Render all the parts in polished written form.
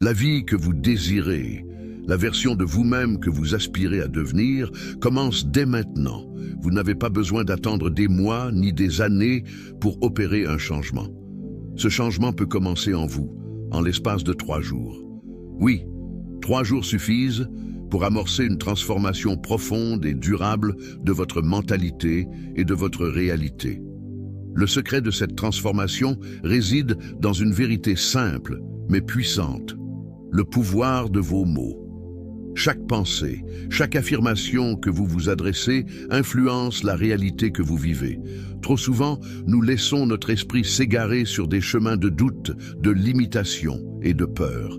La vie que vous désirez, la version de vous-même que vous aspirez à devenir, commence dès maintenant. Vous n'avez pas besoin d'attendre des mois ni des années pour opérer un changement. Ce changement peut commencer en vous, en l'espace de 3 jours. Oui, 3 jours suffisent pour amorcer une transformation profonde et durable de votre mentalité et de votre réalité. Le secret de cette transformation réside dans une vérité simple, mais puissante: le pouvoir de vos mots. Chaque pensée, chaque affirmation que vous vous adressez influence la réalité que vous vivez. Trop souvent, nous laissons notre esprit s'égarer sur des chemins de doute, de limitation et de peur.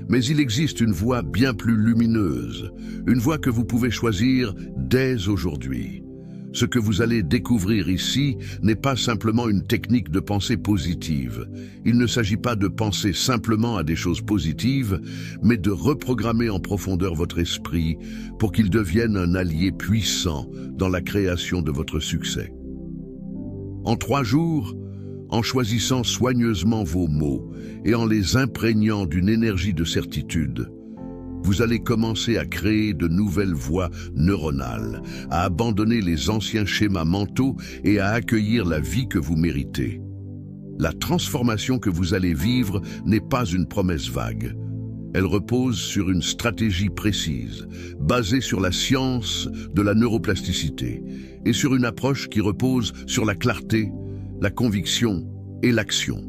Mais il existe une voie bien plus lumineuse, une voie que vous pouvez choisir dès aujourd'hui. Ce que vous allez découvrir ici n'est pas simplement une technique de pensée positive. Il ne s'agit pas de penser simplement à des choses positives, mais de reprogrammer en profondeur votre esprit pour qu'il devienne un allié puissant dans la création de votre succès. En 3 jours, en choisissant soigneusement vos mots et en les imprégnant d'une énergie de certitude, vous allez commencer à créer de nouvelles voies neuronales, à abandonner les anciens schémas mentaux et à accueillir la vie que vous méritez. La transformation que vous allez vivre n'est pas une promesse vague. Elle repose sur une stratégie précise, basée sur la science de la neuroplasticité et sur une approche qui repose sur la clarté, la conviction et l'action.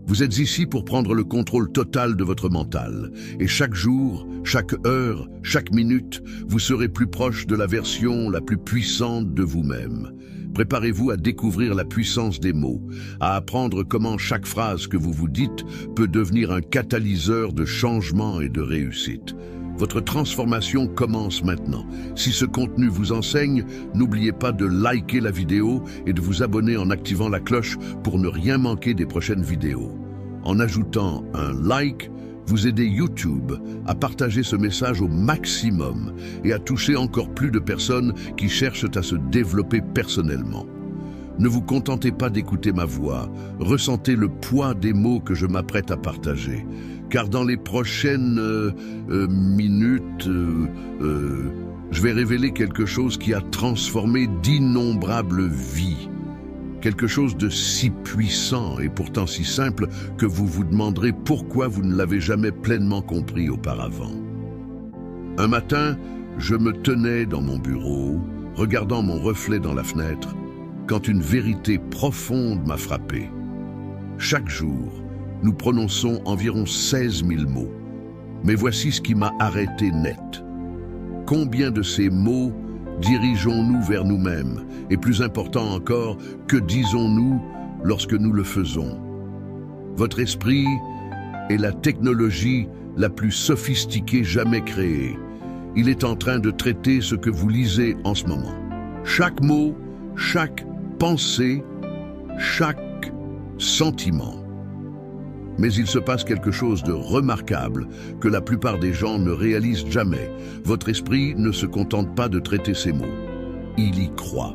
Vous êtes ici pour prendre le contrôle total de votre mental. Et chaque jour, chaque heure, chaque minute, vous serez plus proche de la version la plus puissante de vous-même. Préparez-vous à découvrir la puissance des mots, à apprendre comment chaque phrase que vous vous dites peut devenir un catalyseur de changement et de réussite. Votre transformation commence maintenant. Si ce contenu vous enseigne, n'oubliez pas de liker la vidéo et de vous abonner en activant la cloche pour ne rien manquer des prochaines vidéos. En ajoutant un like, vous aidez YouTube à partager ce message au maximum et à toucher encore plus de personnes qui cherchent à se développer personnellement. Ne vous contentez pas d'écouter ma voix, ressentez le poids des mots que je m'apprête à partager. Car dans les prochaines minutes, je vais révéler quelque chose qui a transformé d'innombrables vies. Quelque chose de si puissant et pourtant si simple que vous vous demanderez pourquoi vous ne l'avez jamais pleinement compris auparavant. Un matin, je me tenais dans mon bureau, regardant mon reflet dans la fenêtre, quand une vérité profonde m'a frappé. Chaque jour, nous prononçons environ 16 000 mots. Mais voici ce qui m'a arrêté net. Combien de ces mots dirigeons-nous vers nous-mêmes? Et plus important encore, que disons-nous lorsque nous le faisons? Votre esprit est la technologie la plus sophistiquée jamais créée. Il est en train de traiter ce que vous lisez en ce moment. Chaque mot, chaque pensée, chaque sentiment. Mais il se passe quelque chose de remarquable que la plupart des gens ne réalisent jamais. Votre esprit ne se contente pas de traiter ces mots. Il y croit.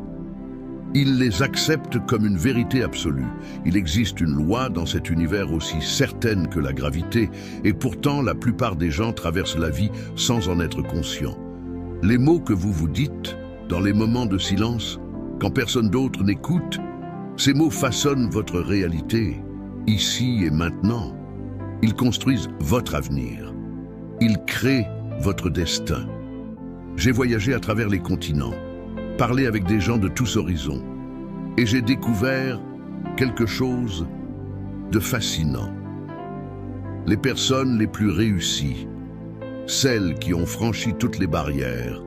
Il les accepte comme une vérité absolue. Il existe une loi dans cet univers aussi certaine que la gravité, et pourtant la plupart des gens traversent la vie sans en être conscients. Les mots que vous vous dites, dans les moments de silence, quand personne d'autre n'écoute, ces mots façonnent votre réalité. Ici et maintenant, ils construisent votre avenir. Ils créent votre destin. J'ai voyagé à travers les continents, parlé avec des gens de tous horizons, et j'ai découvert quelque chose de fascinant. Les personnes les plus réussies, celles qui ont franchi toutes les barrières,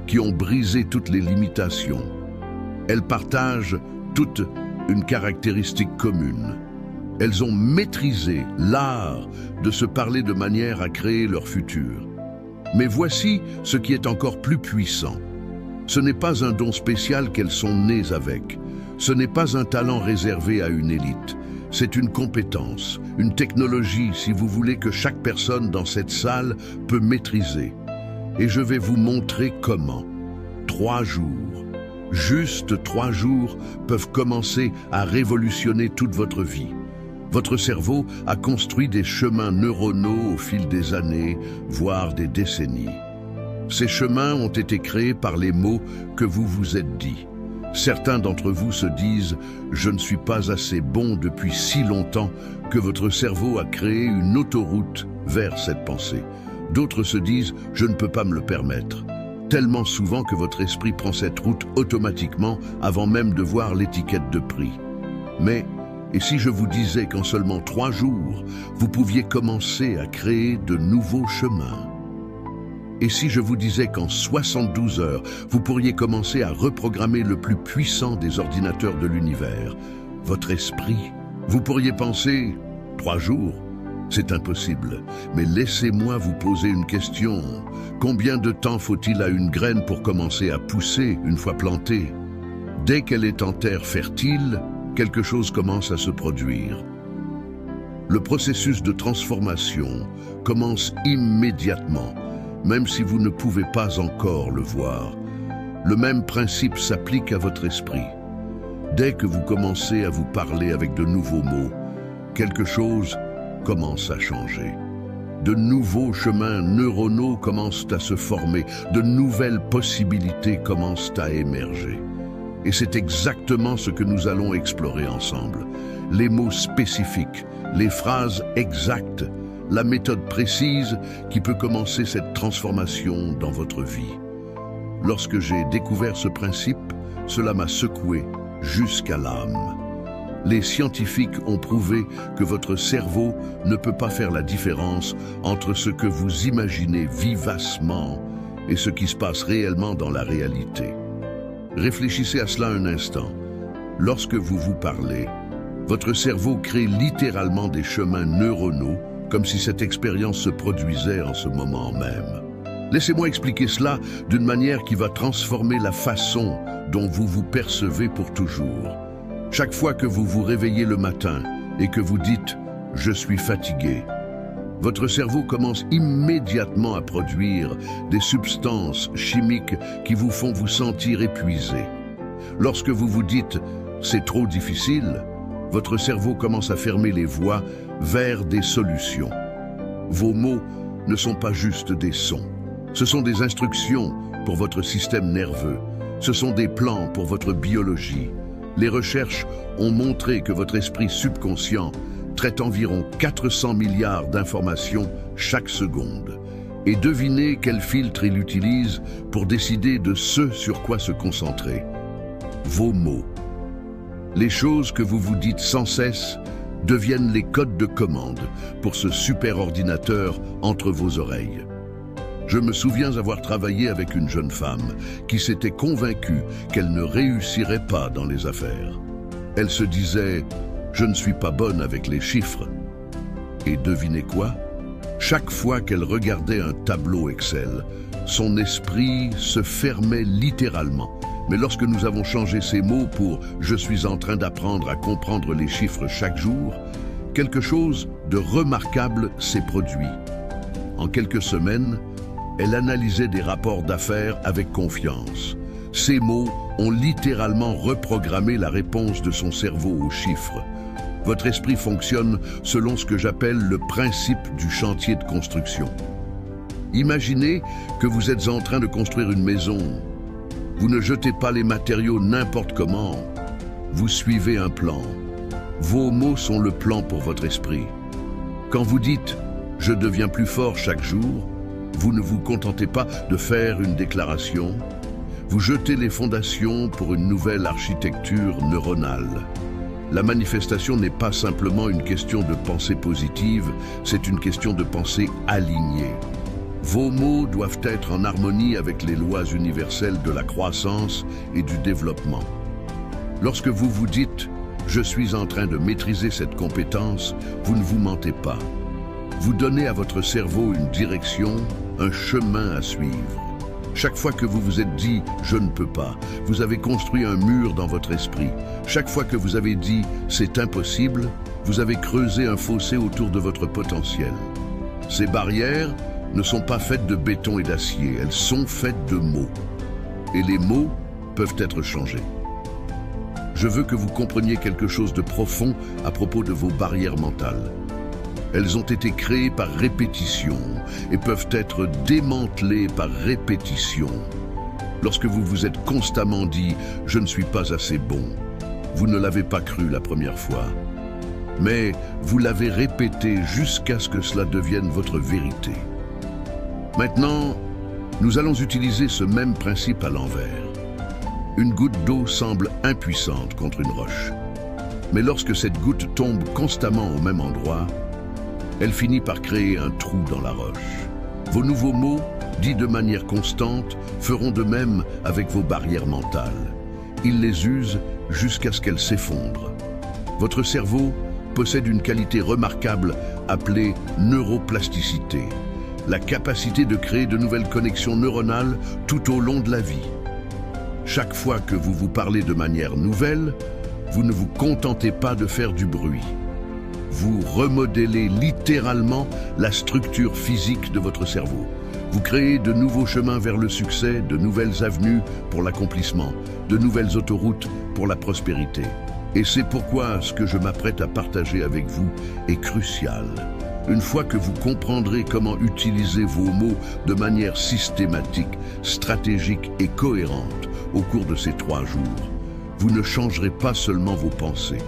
qui ont brisé toutes les limitations, elles partagent toute une caractéristique commune. Elles ont maîtrisé l'art de se parler de manière à créer leur futur. Mais voici ce qui est encore plus puissant. Ce n'est pas un don spécial qu'elles sont nées avec. Ce n'est pas un talent réservé à une élite. C'est une compétence, une technologie, si vous voulez, que chaque personne dans cette salle peut maîtriser. Et je vais vous montrer comment. 3 jours, juste 3 jours, peuvent commencer à révolutionner toute votre vie. Votre cerveau a construit des chemins neuronaux au fil des années, voire des décennies. Ces chemins ont été créés par les mots que vous vous êtes dit. Certains d'entre vous se disent « Je ne suis pas assez bon depuis si longtemps que votre cerveau a créé une autoroute vers cette pensée. » D'autres se disent « Je ne peux pas me le permettre », tellement souvent que votre esprit prend cette route automatiquement avant même de voir l'étiquette de prix. Mais, et si je vous disais qu'en seulement 3 jours, vous pouviez commencer à créer de nouveaux chemins? Et si je vous disais qu'en 72 heures, vous pourriez commencer à reprogrammer le plus puissant des ordinateurs de l'univers, votre esprit? Vous pourriez penser, 3 jours, c'est impossible. Mais laissez-moi vous poser une question. Combien de temps faut-il à une graine pour commencer à pousser une fois plantée? Dès qu'elle est en terre fertile, quelque chose commence à se produire. Le processus de transformation commence immédiatement, même si vous ne pouvez pas encore le voir. Le même principe s'applique à votre esprit. Dès que vous commencez à vous parler avec de nouveaux mots, quelque chose commence à changer. De nouveaux chemins neuronaux commencent à se former, de nouvelles possibilités commencent à émerger. Et c'est exactement ce que nous allons explorer ensemble. Les mots spécifiques, les phrases exactes, la méthode précise qui peut commencer cette transformation dans votre vie. Lorsque j'ai découvert ce principe, cela m'a secoué jusqu'à l'âme. Les scientifiques ont prouvé que votre cerveau ne peut pas faire la différence entre ce que vous imaginez vivacement et ce qui se passe réellement dans la réalité. Réfléchissez à cela un instant. Lorsque vous vous parlez, votre cerveau crée littéralement des chemins neuronaux comme si cette expérience se produisait en ce moment même. Laissez-moi expliquer cela d'une manière qui va transformer la façon dont vous vous percevez pour toujours. Chaque fois que vous vous réveillez le matin et que vous dites « Je suis fatigué », votre cerveau commence immédiatement à produire des substances chimiques qui vous font vous sentir épuisé. Lorsque vous vous dites « C'est trop difficile », votre cerveau commence à fermer les voies vers des solutions. Vos mots ne sont pas juste des sons. Ce sont des instructions pour votre système nerveux. Ce sont des plans pour votre biologie. Les recherches ont montré que votre esprit subconscient traite environ 400 milliards d'informations chaque seconde. Et devinez quel filtre il utilise pour décider de ce sur quoi se concentrer. Vos mots. Les choses que vous vous dites sans cesse deviennent les codes de commande pour ce super ordinateur entre vos oreilles. Je me souviens avoir travaillé avec une jeune femme qui s'était convaincue qu'elle ne réussirait pas dans les affaires. Elle se disait « Je ne suis pas bonne avec les chiffres ». Et devinez quoi? Chaque fois qu'elle regardait un tableau Excel, son esprit se fermait littéralement. Mais lorsque nous avons changé ces mots pour « Je suis en train d'apprendre à comprendre les chiffres chaque jour », quelque chose de remarquable s'est produit. En quelques semaines, elle analysait des rapports d'affaires avec confiance. Ces mots ont littéralement reprogrammé la réponse de son cerveau aux chiffres. Votre esprit fonctionne selon ce que j'appelle le principe du chantier de construction. Imaginez que vous êtes en train de construire une maison. Vous ne jetez pas les matériaux n'importe comment. Vous suivez un plan. Vos mots sont le plan pour votre esprit. Quand vous dites « Je deviens plus fort chaque jour », vous ne vous contentez pas de faire une déclaration. Vous jetez les fondations pour une nouvelle architecture neuronale. La manifestation n'est pas simplement une question de pensée positive, c'est une question de pensée alignée. Vos mots doivent être en harmonie avec les lois universelles de la croissance et du développement. Lorsque vous vous dites « Je suis en train de maîtriser cette compétence », vous ne vous mentez pas. Vous donnez à votre cerveau une direction, un chemin à suivre. Chaque fois que vous vous êtes dit « Je ne peux pas », vous avez construit un mur dans votre esprit. Chaque fois que vous avez dit « C'est impossible », vous avez creusé un fossé autour de votre potentiel. Ces barrières ne sont pas faites de béton et d'acier, elles sont faites de mots. Et les mots peuvent être changés. je veux que vous compreniez quelque chose de profond à propos de vos barrières mentales. Elles ont été créées par répétition et peuvent être démantelées par répétition. Lorsque vous vous êtes constamment dit « je ne suis pas assez bon », vous ne l'avez pas cru la première fois. Mais vous l'avez répété jusqu'à ce que cela devienne votre vérité. Maintenant, nous allons utiliser ce même principe à l'envers. Une goutte d'eau semble impuissante contre une roche. Mais lorsque cette goutte tombe constamment au même endroit, elle finit par créer un trou dans la roche. Vos nouveaux mots, dits de manière constante, feront de même avec vos barrières mentales. Ils les usent jusqu'à ce qu'elles s'effondrent. Votre cerveau possède une qualité remarquable appelée neuroplasticité, la capacité de créer de nouvelles connexions neuronales tout au long de la vie. Chaque fois que vous vous parlez de manière nouvelle, vous ne vous contentez pas de faire du bruit. Vous remodélez littéralement la structure physique de votre cerveau. Vous créez de nouveaux chemins vers le succès, de nouvelles avenues pour l'accomplissement, de nouvelles autoroutes pour la prospérité. Et c'est pourquoi ce que je m'apprête à partager avec vous est crucial. Une fois que vous comprendrez comment utiliser vos mots de manière systématique, stratégique et cohérente au cours de ces 3 jours, vous ne changerez pas seulement vos pensées,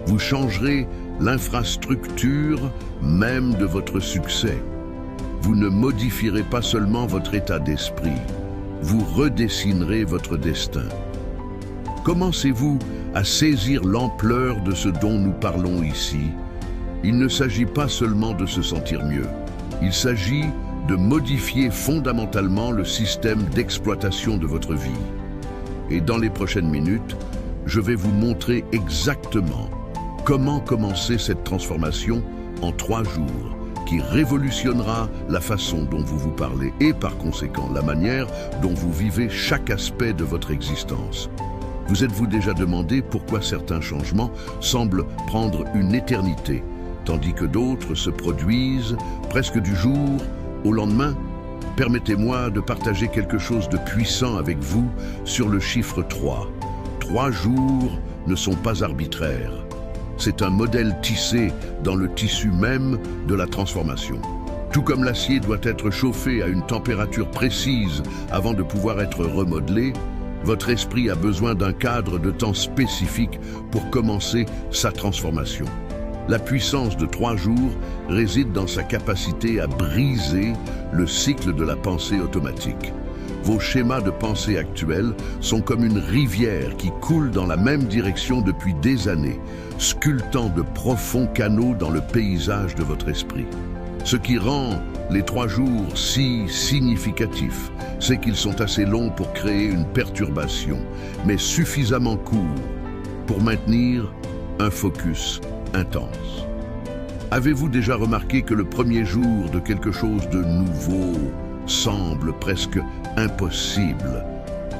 vous changerez l'infrastructure même de votre succès. Vous ne modifierez pas seulement votre état d'esprit, vous redessinerez votre destin. Commencez-vous à saisir l'ampleur de ce dont nous parlons ici? Il ne s'agit pas seulement de se sentir mieux, il s'agit de modifier fondamentalement le système d'exploitation de votre vie. Et dans les prochaines minutes, je vais vous montrer exactement comment commencer cette transformation en 3 jours, qui révolutionnera la façon dont vous vous parlez et par conséquent la manière dont vous vivez chaque aspect de votre existence. Vous êtes-vous déjà demandé pourquoi certains changements semblent prendre une éternité, tandis que d'autres se produisent presque du jour au lendemain? Permettez-moi de partager quelque chose de puissant avec vous sur le chiffre 3. 3 jours ne sont pas arbitraires. C'est un modèle tissé dans le tissu même de la transformation. Tout comme l'acier doit être chauffé à une température précise avant de pouvoir être remodelé, votre esprit a besoin d'un cadre de temps spécifique pour commencer sa transformation. La puissance de 3 jours réside dans sa capacité à briser le cycle de la pensée automatique. Vos schémas de pensée actuels sont comme une rivière qui coule dans la même direction depuis des années, sculptant de profonds canaux dans le paysage de votre esprit. Ce qui rend les 3 jours si significatifs, c'est qu'ils sont assez longs pour créer une perturbation, mais suffisamment courts pour maintenir un focus intense. Avez-vous déjà remarqué que le premier jour de quelque chose de nouveau semble presque impossible?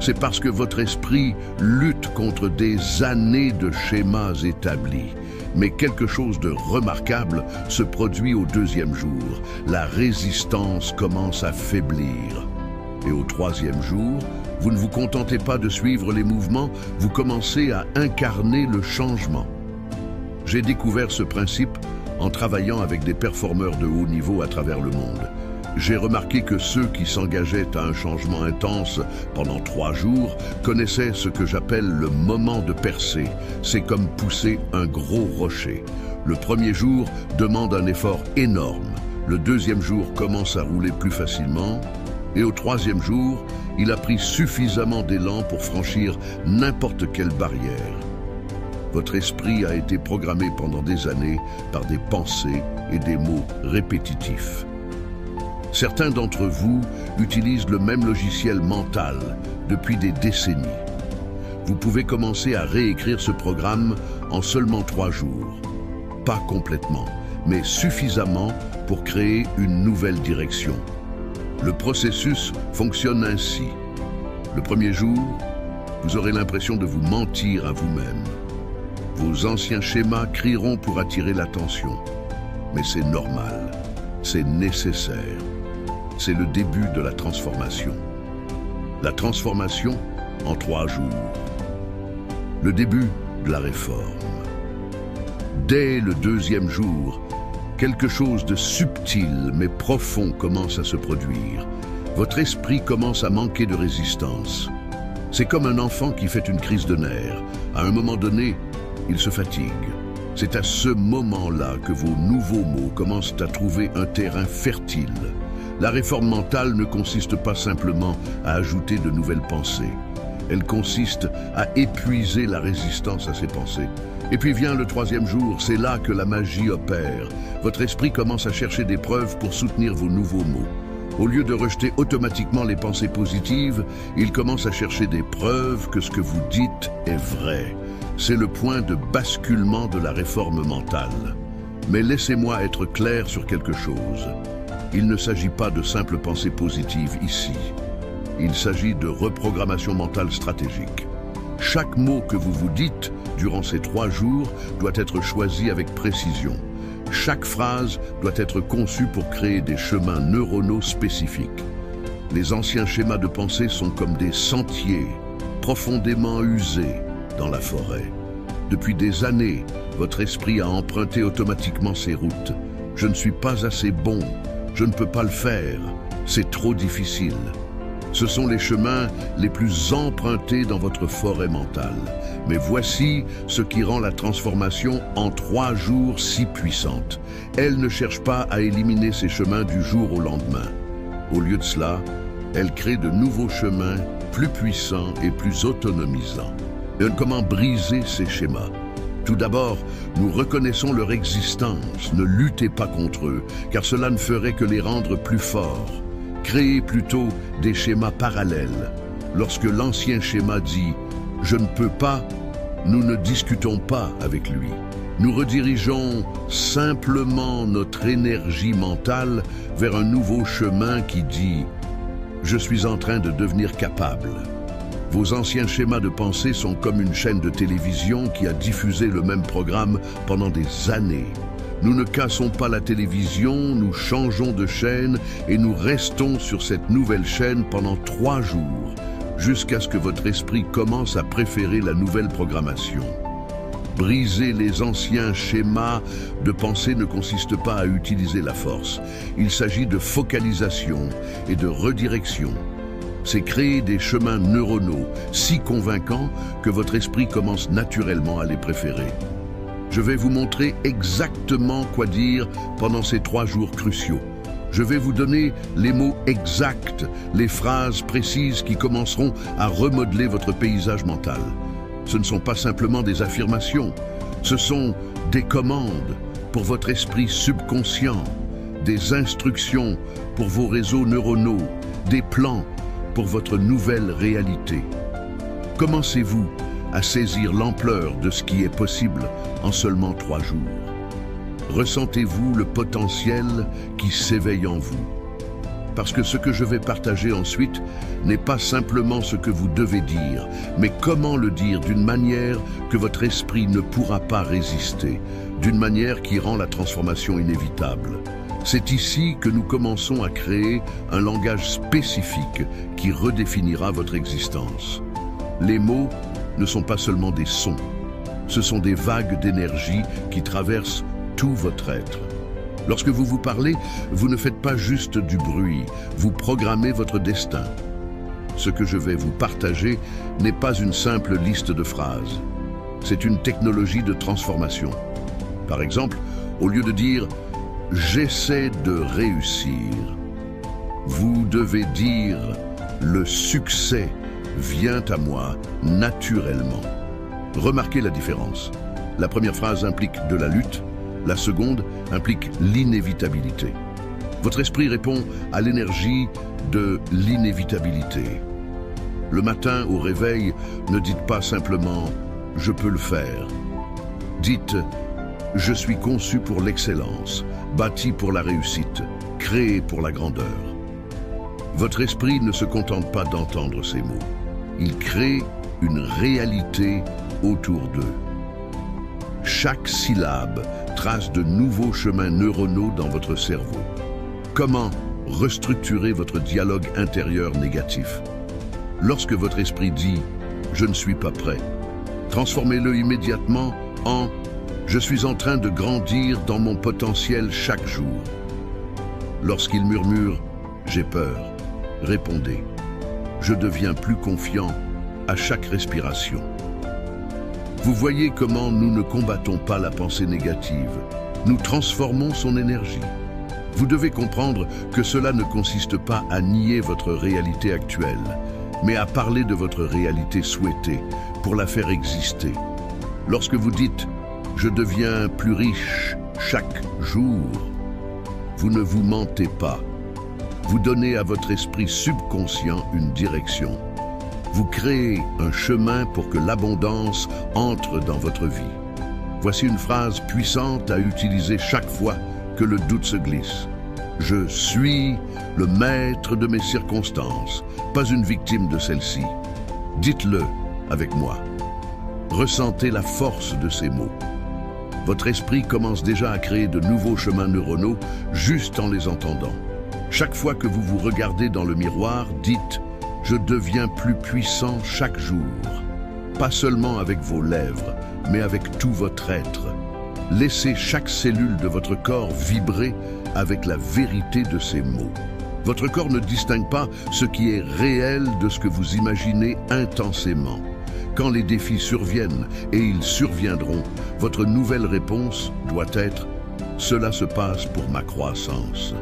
C'est parce que votre esprit lutte contre des années de schémas établis. Mais quelque chose de remarquable se produit au 2e jour. La résistance commence à faiblir. Et au 3e jour, vous ne vous contentez pas de suivre les mouvements, vous commencez à incarner le changement. J'ai découvert ce principe en travaillant avec des performeurs de haut niveau à travers le monde. J'ai remarqué que ceux qui s'engageaient à un changement intense pendant 3 jours connaissaient ce que j'appelle le moment de percée. C'est comme pousser un gros rocher. Le premier jour demande un effort énorme. Le 2e jour commence à rouler plus facilement. Et au 3e jour, il a pris suffisamment d'élan pour franchir n'importe quelle barrière. Votre esprit a été programmé pendant des années par des pensées et des mots répétitifs. Certains d'entre vous utilisent le même logiciel mental depuis des décennies. Vous pouvez commencer à réécrire ce programme en seulement 3 jours. Pas complètement, mais suffisamment pour créer une nouvelle direction. Le processus fonctionne ainsi. Le premier jour, vous aurez l'impression de vous mentir à vous-même. Vos anciens schémas crieront pour attirer l'attention. Mais c'est normal, c'est nécessaire. C'est le début de la transformation. La transformation en 3 jours. Le début de la réforme. Dès le deuxième jour, quelque chose de subtil mais profond commence à se produire. Votre esprit commence à manquer de résistance. C'est comme un enfant qui fait une crise de nerfs. À un moment donné, il se fatigue. C'est à ce moment-là que vos nouveaux mots commencent à trouver un terrain fertile. La réforme mentale ne consiste pas simplement à ajouter de nouvelles pensées. Elle consiste à épuiser la résistance à ces pensées. Et puis vient le troisième jour, c'est là que la magie opère. Votre esprit commence à chercher des preuves pour soutenir vos nouveaux mots. Au lieu de rejeter automatiquement les pensées positives, il commence à chercher des preuves que ce que vous dites est vrai. C'est le point de basculement de la réforme mentale. Mais laissez-moi être clair sur quelque chose. Il ne s'agit pas de simples pensées positives ici. Il s'agit de reprogrammation mentale stratégique. Chaque mot que vous vous dites durant ces 3 jours doit être choisi avec précision. Chaque phrase doit être conçue pour créer des chemins neuronaux spécifiques. Les anciens schémas de pensée sont comme des sentiers profondément usés dans la forêt. Depuis des années, votre esprit a emprunté automatiquement ces routes. Je ne suis pas assez bon, je ne peux pas le faire, c'est trop difficile. Ce sont les chemins les plus empruntés dans votre forêt mentale. Mais voici ce qui rend la transformation en 3 jours si puissante. Elle ne cherche pas à éliminer ces chemins du jour au lendemain. Au lieu de cela, elle crée de nouveaux chemins plus puissants et plus autonomisants. Et comment briser ces schémas? Tout d'abord, nous reconnaissons leur existence. Ne luttez pas contre eux, car cela ne ferait que les rendre plus forts. Créez plutôt des schémas parallèles. Lorsque l'ancien schéma dit « je ne peux pas », nous ne discutons pas avec lui. Nous redirigeons simplement notre énergie mentale vers un nouveau chemin qui dit « je suis en train de devenir capable ». Vos anciens schémas de pensée sont comme une chaîne de télévision qui a diffusé le même programme pendant des années. Nous ne cassons pas la télévision, nous changeons de chaîne et nous restons sur cette nouvelle chaîne pendant 3 jours, jusqu'à ce que votre esprit commence à préférer la nouvelle programmation. Briser les anciens schémas de pensée ne consiste pas à utiliser la force. Il s'agit de focalisation et de redirection. C'est créer des chemins neuronaux si convaincants que votre esprit commence naturellement à les préférer. Je vais vous montrer exactement quoi dire pendant ces 3 jours cruciaux. Je vais vous donner les mots exacts, les phrases précises qui commenceront à remodeler votre paysage mental. Ce ne sont pas simplement des affirmations, ce sont des commandes pour votre esprit subconscient, des instructions pour vos réseaux neuronaux, des plans pour votre nouvelle réalité. Commencez-vous à saisir l'ampleur de ce qui est possible en seulement 3 jours. Ressentez-vous le potentiel qui s'éveille en vous. Parce que ce que je vais partager ensuite n'est pas simplement ce que vous devez dire, mais comment le dire d'une manière que votre esprit ne pourra pas résister, d'une manière qui rend la transformation inévitable. C'est ici que nous commençons à créer un langage spécifique qui redéfinira votre existence. Les mots ne sont pas seulement des sons, ce sont des vagues d'énergie qui traversent tout votre être. Lorsque vous vous parlez, vous ne faites pas juste du bruit, vous programmez votre destin. Ce que je vais vous partager n'est pas une simple liste de phrases, c'est une technologie de transformation. Par exemple, au lieu de dire « j'essaie de réussir », vous devez dire « le succès vient à moi naturellement ». Remarquez la différence. La première phrase implique de la lutte, la seconde implique l'inévitabilité. Votre esprit répond à l'énergie de l'inévitabilité. Le matin, au réveil, ne dites pas simplement « je peux le faire ». Dites « je suis conçu pour l'excellence, bâti pour la réussite, créé pour la grandeur ». Votre esprit ne se contente pas d'entendre ces mots. Il crée une réalité autour d'eux. Chaque syllabe trace de nouveaux chemins neuronaux dans votre cerveau. Comment restructurer votre dialogue intérieur négatif? Lorsque votre esprit dit « je ne suis pas prêt », Transformez-le immédiatement en « Je suis en train de grandir dans mon potentiel chaque jour ». Lorsqu'il murmure « J'ai peur », répondez « Je deviens plus confiant à chaque respiration ». Vous voyez comment nous ne combattons pas la pensée négative, nous transformons son énergie. Vous devez comprendre que cela ne consiste pas à nier votre réalité actuelle, mais à parler de votre réalité souhaitée pour la faire exister. Lorsque vous dites « Je deviens plus riche chaque jour », vous ne vous mentez pas. Vous donnez à votre esprit subconscient une direction. Vous créez un chemin pour que l'abondance entre dans votre vie. Voici une phrase puissante à utiliser chaque fois que le doute se glisse. Je suis le maître de mes circonstances, pas une victime de celles-ci. Dites-le avec moi. Ressentez la force de ces mots. Votre esprit commence déjà à créer de nouveaux chemins neuronaux juste en les entendant. Chaque fois que vous vous regardez dans le miroir, dites « Je deviens plus puissant chaque jour ». Pas seulement avec vos lèvres, mais avec tout votre être. Laissez chaque cellule de votre corps vibrer avec la vérité de ces mots. Votre corps ne distingue pas ce qui est réel de ce que vous imaginez intensément. Quand les défis surviennent, et ils surviendront, votre nouvelle réponse doit être « Cela se passe pour ma croissance ».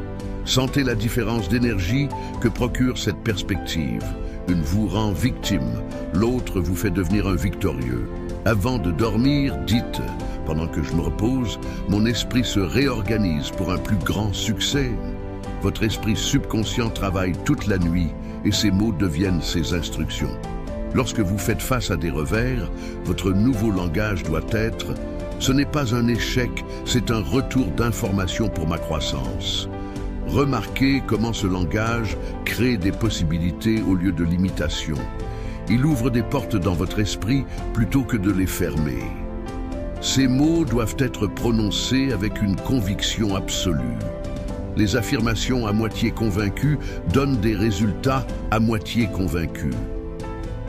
Sentez la différence d'énergie que procure cette perspective. Une vous rend victime, l'autre vous fait devenir un victorieux. Avant de dormir, dites « Pendant que je me repose, mon esprit se réorganise pour un plus grand succès ». Votre esprit subconscient travaille toute la nuit et ces mots deviennent ses instructions. Lorsque vous faites face à des revers, votre nouveau langage doit être « Ce n'est pas un échec, c'est un retour d'information pour ma croissance ». Remarquez comment ce langage crée des possibilités au lieu de limitations. Il ouvre des portes dans votre esprit plutôt que de les fermer. Ces mots doivent être prononcés avec une conviction absolue. Les affirmations à moitié convaincues donnent des résultats à moitié convaincus.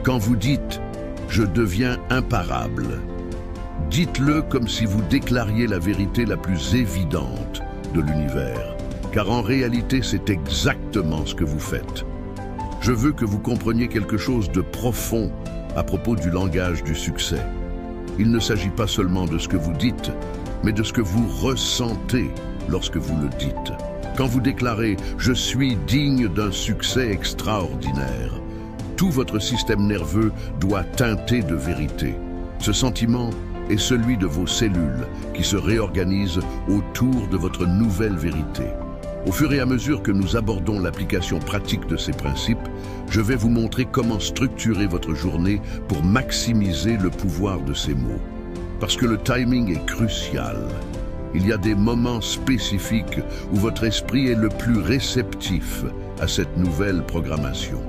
Quand vous dites « Je deviens imparable », dites-le comme si vous déclariez la vérité la plus évidente de l'univers. Car en réalité, c'est exactement ce que vous faites. Je veux que vous compreniez quelque chose de profond à propos du langage du succès. Il ne s'agit pas seulement de ce que vous dites, mais de ce que vous ressentez lorsque vous le dites. Quand vous déclarez « Je suis digne d'un succès extraordinaire », tout votre système nerveux doit teinter de vérité. Ce sentiment est celui de vos cellules qui se réorganisent autour de votre nouvelle vérité. Au fur et à mesure que nous abordons l'application pratique de ces principes, je vais vous montrer comment structurer votre journée pour maximiser le pouvoir de ces mots. Parce que le timing est crucial. Il y a des moments spécifiques où votre esprit est le plus réceptif à cette nouvelle programmation.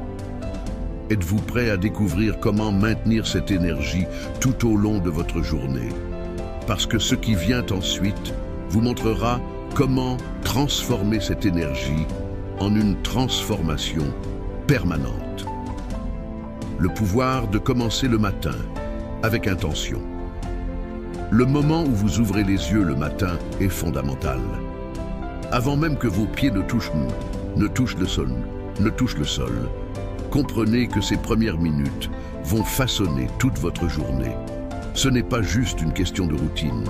Êtes-vous prêt à découvrir comment maintenir cette énergie tout au long de votre journée? Parce que ce qui vient ensuite vous montrera comment transformer cette énergie en une transformation permanente. Le pouvoir de commencer le matin avec intention. Le moment où vous ouvrez les yeux le matin est fondamental. Avant même que vos pieds ne touchent le sol, comprenez que ces premières minutes vont façonner toute votre journée. Ce n'est pas juste une question de routine.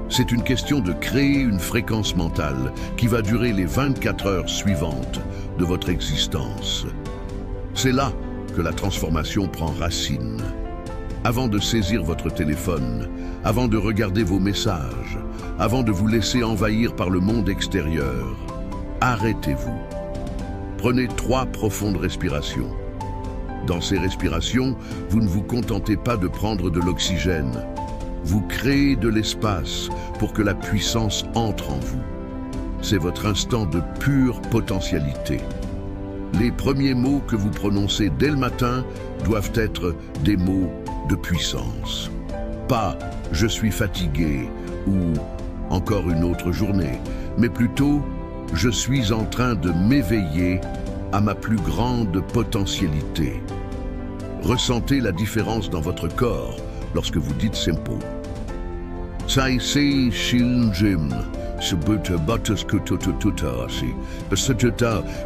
C'est une question de créer une fréquence mentale qui va durer les 24 heures suivantes de votre existence. C'est là que la transformation prend racine. Avant de saisir votre téléphone, avant de regarder vos messages, avant de vous laisser envahir par le monde extérieur, arrêtez-vous. Prenez 3 profondes respirations. Dans ces respirations, vous ne vous contentez pas de prendre de l'oxygène. Vous créez de l'espace pour que la puissance entre en vous. C'est votre instant de pure potentialité. Les premiers mots que vous prononcez dès le matin doivent être des mots de puissance. Pas « je suis fatigué » ou « encore une autre journée », mais plutôt « je suis en train de m'éveiller à ma plus grande potentialité ». Ressentez la différence dans votre corps lorsque vous dites simple. Sai si shiljim,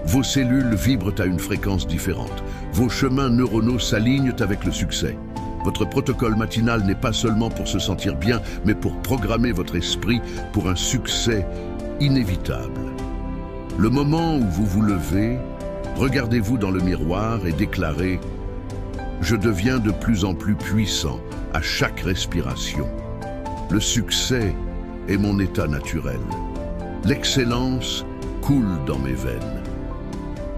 vos cellules vibrent à une fréquence différente. Vos chemins neuronaux s'alignent avec le succès. Votre protocole matinal n'est pas seulement pour se sentir bien, mais pour programmer votre esprit pour un succès inévitable. Le moment où vous vous levez, regardez-vous dans le miroir et déclarez « Je deviens de plus en plus puissant à chaque respiration. Le succès est mon état naturel. L'excellence coule dans mes veines. »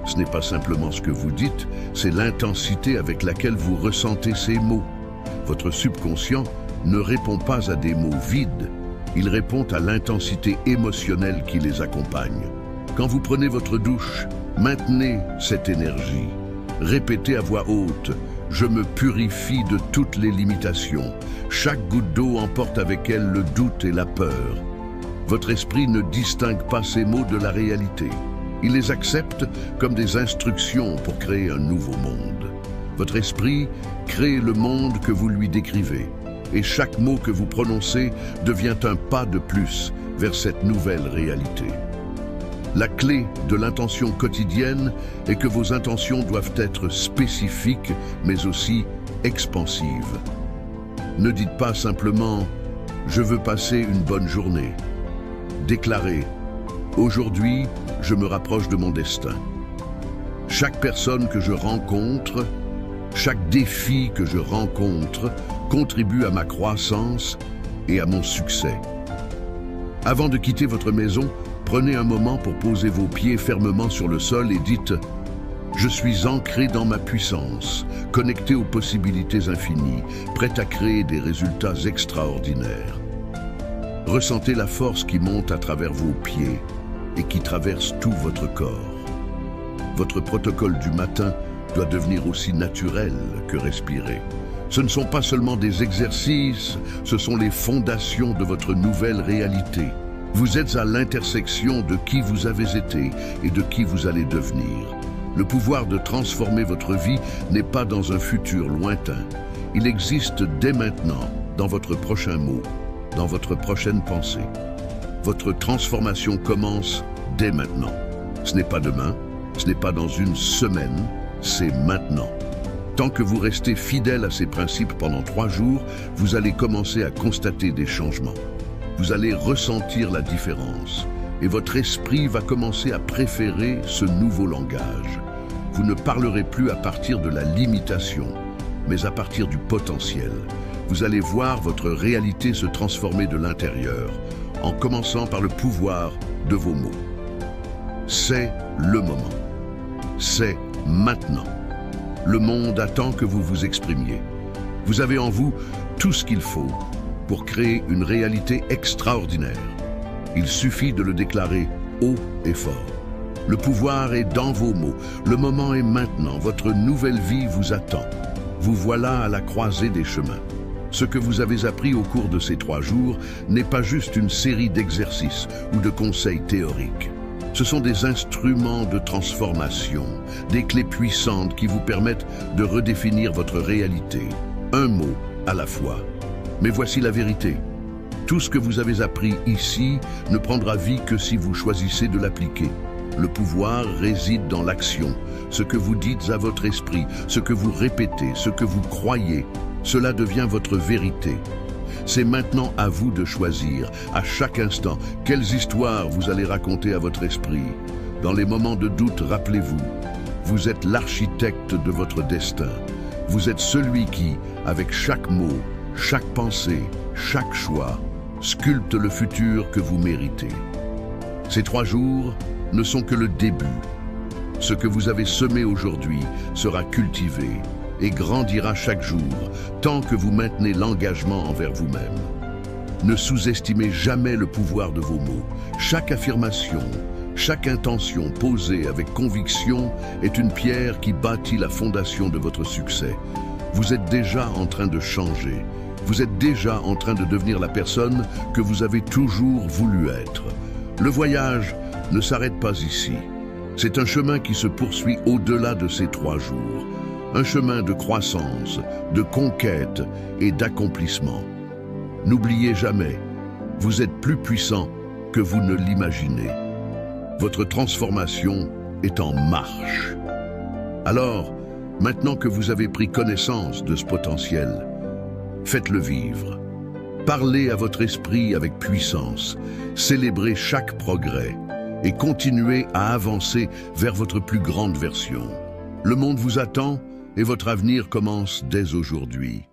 Ce n'est pas simplement ce que vous dites, c'est l'intensité avec laquelle vous ressentez ces mots. Votre subconscient ne répond pas à des mots vides, il répond à l'intensité émotionnelle qui les accompagne. Quand vous prenez votre douche, maintenez cette énergie. Répétez à voix haute « Je me purifie de toutes les limitations. Chaque goutte d'eau emporte avec elle le doute et la peur. » Votre esprit ne distingue pas ces mots de la réalité. Il les accepte comme des instructions pour créer un nouveau monde. Votre esprit crée le monde que vous lui décrivez. Et chaque mot que vous prononcez devient un pas de plus vers cette nouvelle réalité. La clé de l'intention quotidienne est que vos intentions doivent être spécifiques, mais aussi expansives. Ne dites pas simplement « Je veux passer une bonne journée ». Déclarez « Aujourd'hui, je me rapproche de mon destin. Chaque personne que je rencontre, chaque défi que je rencontre contribue à ma croissance et à mon succès. » Avant de quitter votre maison, prenez un moment pour poser vos pieds fermement sur le sol et dites « Je suis ancré dans ma puissance, connecté aux possibilités infinies, prêt à créer des résultats extraordinaires. » Ressentez la force qui monte à travers vos pieds et qui traverse tout votre corps. Votre protocole du matin doit devenir aussi naturel que respirer. Ce ne sont pas seulement des exercices, ce sont les fondations de votre nouvelle réalité. Vous êtes à l'intersection de qui vous avez été et de qui vous allez devenir. Le pouvoir de transformer votre vie n'est pas dans un futur lointain. Il existe dès maintenant, dans votre prochain mot, dans votre prochaine pensée. Votre transformation commence dès maintenant. Ce n'est pas demain, ce n'est pas dans une semaine, c'est maintenant. Tant que vous restez fidèle à ces principes pendant 3 jours, vous allez commencer à constater des changements. Vous allez ressentir la différence et votre esprit va commencer à préférer ce nouveau langage. Vous ne parlerez plus à partir de la limitation, mais à partir du potentiel. Vous allez voir votre réalité se transformer de l'intérieur, en commençant par le pouvoir de vos mots. C'est le moment. C'est maintenant. Le monde attend que vous vous exprimiez. Vous avez en vous tout ce qu'il faut pour créer une réalité extraordinaire. Il suffit de le déclarer haut et fort. Le pouvoir est dans vos mots. Le moment est maintenant. Votre nouvelle vie vous attend. Vous voilà à la croisée des chemins. Ce que vous avez appris au cours de ces 3 jours n'est pas juste une série d'exercices ou de conseils théoriques. Ce sont des instruments de transformation, des clés puissantes qui vous permettent de redéfinir votre réalité, un mot à la fois. Mais voici la vérité. Tout ce que vous avez appris ici ne prendra vie que si vous choisissez de l'appliquer. Le pouvoir réside dans l'action, ce que vous dites à votre esprit, ce que vous répétez, ce que vous croyez. Cela devient votre vérité. C'est maintenant à vous de choisir, à chaque instant, quelles histoires vous allez raconter à votre esprit. Dans les moments de doute, rappelez-vous, vous êtes l'architecte de votre destin. Vous êtes celui qui, avec chaque mot, chaque pensée, chaque choix, sculpte le futur que vous méritez. Ces 3 jours ne sont que le début. Ce que vous avez semé aujourd'hui sera cultivé et grandira chaque jour, tant que vous maintenez l'engagement envers vous-même. Ne sous-estimez jamais le pouvoir de vos mots. Chaque affirmation, chaque intention posée avec conviction est une pierre qui bâtit la fondation de votre succès. Vous êtes déjà en train de changer. Vous êtes déjà en train de devenir la personne que vous avez toujours voulu être. Le voyage ne s'arrête pas ici. C'est un chemin qui se poursuit au-delà de ces 3 jours. un chemin de croissance, de conquête et d'accomplissement. N'oubliez jamais, vous êtes plus puissant que vous ne l'imaginez. Votre transformation est en marche. Alors, maintenant que vous avez pris connaissance de ce potentiel, faites-le vivre. Parlez à votre esprit avec puissance, célébrez chaque progrès et continuez à avancer vers votre plus grande version. Le monde vous attend et votre avenir commence dès aujourd'hui.